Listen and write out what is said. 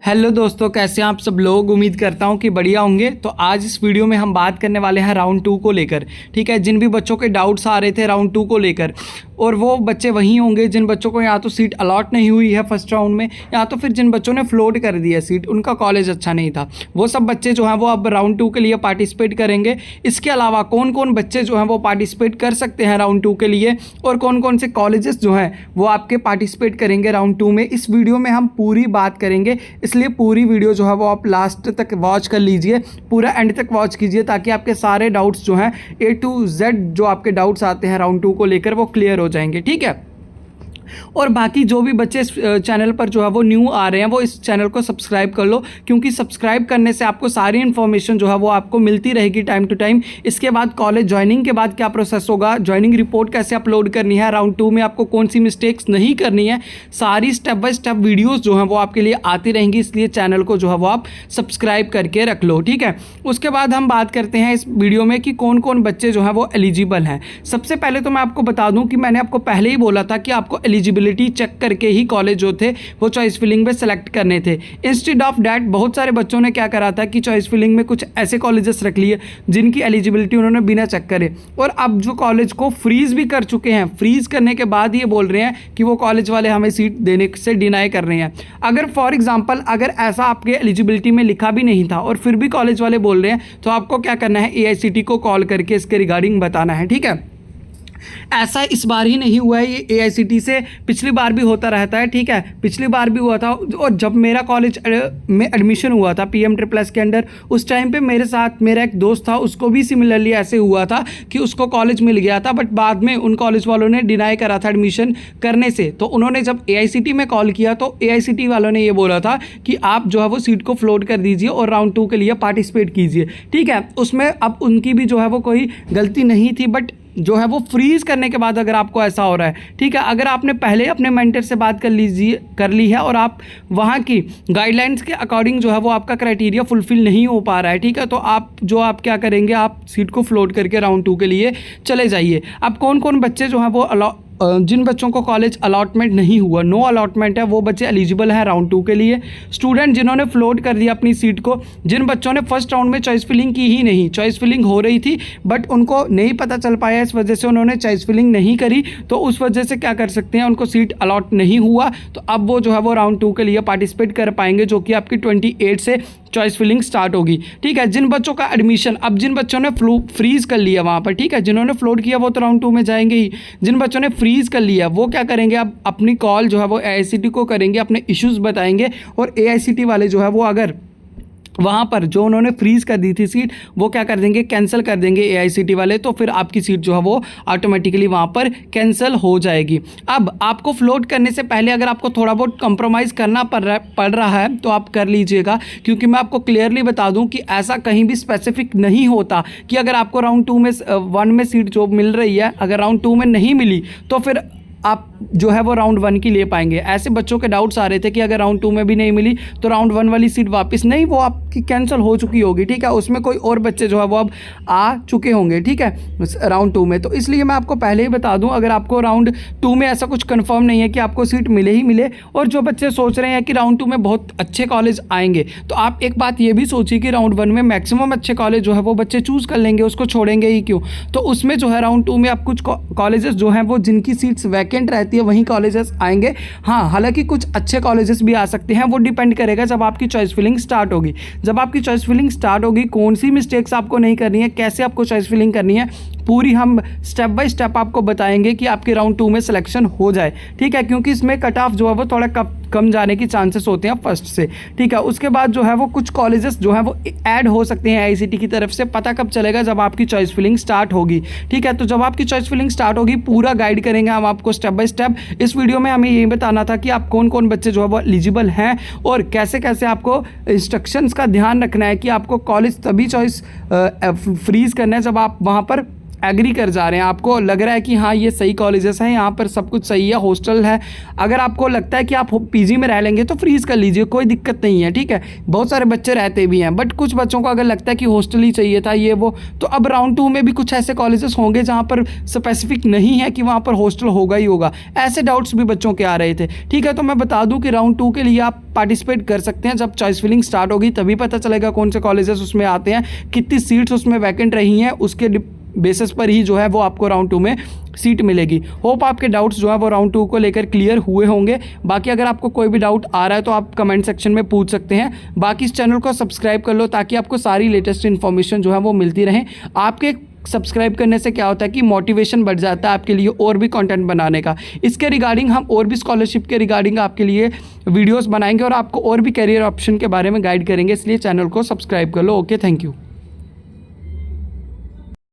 Hello दोस्तों, कैसे हैं आप सब लोग। उम्मीद करता हूं कि बढ़िया होंगे। तो आज इस वीडियो में हम बात करने वाले हैं राउंड 2 को लेकर। ठीक है, जिन भी बच्चों के डाउट्स आ रहे थे राउंड 2 को लेकर, और वो बच्चे वही होंगे जिन बच्चों को या तो सीट अलॉट नहीं हुई है फर्स्ट राउंड में, या तो फिर जिन बच्चों ने फ्लोट कर दिया सीट, उनका कॉलेज अच्छा नहीं था, वो सब बच्चे जो हैं वो अब राउंड 2 के लिए पार्टिसिपेट करेंगे। इसके अलावा कौन कौन बच्चे जो हैं वो पार्टिसिपेट कर सकते हैं राउंड 2 के लिए, और कौन कौन से कॉलेजेस जो हैं वो आपके पार्टिसिपेट करेंगे राउंड 2 में, इस वीडियो में हम पूरी बात करेंगे। इसलिए पूरी वीडियो जो है वो आप लास्ट तक वॉच कर लीजिए, पूरा एंड तक वॉच कीजिए, ताकि आपके सारे डाउट्स जो हैं A to Z जो आपके डाउट्स आते हैं राउंड 2 को लेकर वो क्लियर हो जाएंगे। ठीक है, और बाकी जो भी बच्चे इस चैनल पर जो है वो न्यू आ रहे हैं वो इस चैनल को सब्सक्राइब कर लो, क्योंकि सब्सक्राइब करने से आपको सारी इन्फॉर्मेशन जो है वो आपको मिलती रहेगी टाइम टू टाइम। इसके बाद कॉलेज ज्वाइनिंग के बाद क्या प्रोसेस होगा, ज्वाइनिंग रिपोर्ट कैसे अपलोड करनी है, राउंड 2 में आपको कौन सी मिस्टेक्स नहीं करनी है, सारी स्टेप बाय स्टेप वीडियोज़ जो हैं वो आपके लिए आती रहेंगी। इसलिए चैनल को जो है वो आप सब्सक्राइब करके रख लो। ठीक है, उसके बाद हम बात करते हैं इस वीडियो में कि कौन कौन बच्चे जो हैं वो एलिजिबल हैं। सबसे पहले तो मैं आपको बता दूं कि मैंने आपको पहले ही बोला था कि आपको एलिजिबिलिटी चेक करके ही कॉलेज जो थे वो चॉइस फिलिंग में सेलेक्ट करने थे। इंस्टेड ऑफ डैट बहुत सारे बच्चों ने क्या करा था कि चॉइस फिलिंग में कुछ ऐसे कॉलेजेस रख लिए जिनकी एलिजिबिलिटी उन्होंने बिना चेक करे, और अब जो कॉलेज को फ्रीज भी कर चुके हैं, फ्रीज करने के बाद ये बोल रहे हैं कि वो कॉलेज वाले हमें सीट देने से डिनाई कर रहे हैं। अगर फॉर एग्जाम्पल अगर ऐसा आपके एलिजिबिलिटी में लिखा भी नहीं था और फिर भी कॉलेज वाले बोल रहे हैं, तो आपको क्या करना है, AICTE को कॉल करके इसके रिगार्डिंग बताना है। ठीक है, ऐसा इस बार ही नहीं हुआ है, ये AICTE से पिछली बार भी होता रहता है। ठीक है, पिछली बार भी हुआ था, और जब मेरा कॉलेज में एडमिशन हुआ था PM++ के अंडर, उस टाइम पे मेरे साथ मेरा एक दोस्त था, उसको भी सिमिलरली ऐसे हुआ था कि उसको कॉलेज मिल गया था, बट बाद में उन कॉलेज वालों ने डिनाई करा था एडमिशन करने से। तो उन्होंने जब AICTE में कॉल किया तो AICTE वालों ने ये बोला था कि आप जो है वो सीट को फ्लोट कर दीजिए और राउंड 2 के लिए पार्टिसिपेट कीजिए। ठीक है, उसमें अब उनकी भी जो है वो कोई गलती नहीं थी, बट जो है वो फ्रीज करने के बाद अगर आपको ऐसा हो रहा है, ठीक है, अगर आपने पहले अपने मेंटर से बात कर ली है और आप वहाँ की गाइडलाइंस के अकॉर्डिंग जो है वो आपका क्राइटेरिया फुलफिल नहीं हो पा रहा है, ठीक है, तो आप क्या करेंगे, आप सीट को फ्लोट करके राउंड 2 के लिए चले जाइए। अब कौन कौन बच्चे जो हैं वो जिन बच्चों को कॉलेज अलॉटमेंट नहीं हुआ, नो अलॉटमेंट है, वो बच्चे एलिजिबल हैं राउंड 2 के लिए। स्टूडेंट जिन्होंने फ्लोट कर दिया अपनी सीट को, जिन बच्चों ने फर्स्ट राउंड में चॉइस फिलिंग की ही नहीं, चॉइस फिलिंग हो रही थी बट उनको नहीं पता चल पाया, इस वजह से उन्होंने चॉइस फिलिंग नहीं करी, तो उस वजह से क्या कर सकते हैं, उनको सीट अलॉट नहीं हुआ, तो अब वो जो है वो राउंड 2 के लिए पार्टिसिपेट कर पाएंगे, जो कि आपकी 28 से चॉइस फिलिंग स्टार्ट होगी। ठीक है, जिन बच्चों का एडमिशन, अब जिन बच्चों ने फ्रीज कर लिया वहाँ पर, ठीक है, जिन्होंने फ्लोट किया वो तो राउंड 2 में जाएंगे ही, जिन बच्चों ने फ्रीज कर लिया वो क्या करेंगे, अब अपनी कॉल जो है वो AICTE को करेंगे, अपने इश्यूज़ बताएंगे, और AICTE वाले जो है वो अगर वहाँ पर जो उन्होंने फ्रीज़ कर दी थी सीट, वो क्या कर देंगे, कैंसिल कर देंगे AICTE वाले, तो फिर आपकी सीट जो है वो ऑटोमेटिकली वहाँ पर कैंसिल हो जाएगी। अब आपको फ्लोट करने से पहले अगर आपको थोड़ा बहुत कंप्रोमाइज़ करना पड़ रहा है तो आप कर लीजिएगा, क्योंकि मैं आपको क्लियरली बता दूं कि ऐसा कहीं भी स्पेसिफिक नहीं होता कि अगर आपको राउंड 2 में 1 में सीट जो मिल रही है, अगर राउंड 2 में नहीं मिली तो फिर आप जो है वो राउंड 1 की ले पाएंगे। ऐसे बच्चों के डाउट्स आ रहे थे कि अगर राउंड 2 में भी नहीं मिली तो राउंड 1 वाली सीट वापस नहीं, वो आपकी कैंसिल हो चुकी होगी। ठीक है, उसमें कोई और बच्चे जो है वो अब आ चुके होंगे, ठीक है, राउंड 2 में। तो इसलिए मैं आपको पहले ही बता दूं, अगर आपको राउंड 2 में ऐसा कुछ कंफर्म नहीं है कि आपको सीट मिले ही मिले, और जो बच्चे सोच रहे हैं कि राउंड 2 में बहुत अच्छे कॉलेज आएंगे, तो आप एक बात ये भी सोचिए कि राउंड 1 में मैक्सिमम अच्छे कॉलेज जो है वो बच्चे चूज़ कर लेंगे, उसको छोड़ेंगे ही क्यों। तो उसमें जो है राउंड 2 में आप कुछ कॉलेजेस जो हैं वो जिनकी सीट्स वैकेंट रहती है वहीं कॉलेजेस आएंगे। हाँ, हालांकि कुछ अच्छे कॉलेजेस भी आ सकते हैं, वो डिपेंड करेगा जब आपकी चॉइस फिलिंग स्टार्ट होगी। जब आपकी चॉइस फिलिंग स्टार्ट होगी, कौन सी मिस्टेक्स आपको नहीं करनी है, कैसे आपको चॉइस फिलिंग करनी है, पूरी हम स्टेप बाय स्टेप आपको बताएंगे कि आपके राउंड 2 में सिलेक्शन हो जाए। ठीक है, क्योंकि इसमें कट ऑफ जो है वो थोड़ा कम जाने की चांसेस होते हैं फर्स्ट से। ठीक है, उसके बाद जो है वो कुछ कॉलेजेस जो है वो ऐड हो सकते हैं AICTE की तरफ से, पता कब चलेगा, जब आपकी चॉइस फिलिंग स्टार्ट होगी। ठीक है, तो जब आपकी चॉइस फिलिंग स्टार्ट होगी पूरा गाइड करेंगे हम आपको स्टेप बाय स्टेप। इस वीडियो में हमें यही बताना था कि आप कौन कौन बच्चे जो है वो एलिजिबल हैं, और कैसे कैसे आपको इंस्ट्रक्शंस का ध्यान रखना है कि आपको कॉलेज तभी चॉइस फ्रीज करना है जब आप वहाँ पर एग्री कर जा रहे हैं, आपको लग रहा है कि हाँ ये सही कॉलेजेस हैं, यहाँ पर सब कुछ सही है, हॉस्टल है, अगर आपको लगता है कि आप पीजी में रह लेंगे तो फ्रीज़ कर लीजिए, कोई दिक्कत नहीं है, ठीक है। बहुत सारे बच्चे रहते भी हैं, बट कुछ बच्चों को अगर लगता है कि हॉस्टल ही चाहिए था ये वो, तो अब राउंड 2 में भी कुछ ऐसे कॉलेजेस होंगे जहाँ पर स्पेसिफिक नहीं है कि वहाँ पर हॉस्टल होगा ही होगा। ऐसे डाउट्स भी बच्चों के आ रहे थे, ठीक है। तो मैं बता दूँ कि राउंड 2 के लिए आप पार्टिसिपेट कर सकते हैं, जब चॉइस फिलिंग स्टार्ट होगी तभी पता चलेगा कौन से कॉलेजेस उसमें आते हैं, कितनी सीट्स उसमें वैकेंट रही हैं, उसके बेसिस पर ही जो है वो आपको राउंड 2 में सीट मिलेगी। होप आपके डाउट्स जो है वो राउंड 2 को लेकर क्लियर हुए होंगे। बाकी अगर आपको कोई भी डाउट आ रहा है तो आप कमेंट सेक्शन में पूछ सकते हैं। बाकी इस चैनल को सब्सक्राइब कर लो ताकि आपको सारी लेटेस्ट इन्फॉर्मेशन जो है वो मिलती रहे। आपके सब्सक्राइब करने से क्या होता है कि मोटिवेशन बढ़ जाता है आपके लिए और भी कंटेंट बनाने का। इसके रिगार्डिंग हम और भी स्कॉलरशिप के रिगार्डिंग आपके लिए वीडियोस बनाएंगे और आपको और भी करियर ऑप्शन के बारे में गाइड करेंगे, इसलिए चैनल को सब्सक्राइब कर लो। Okay, thank you.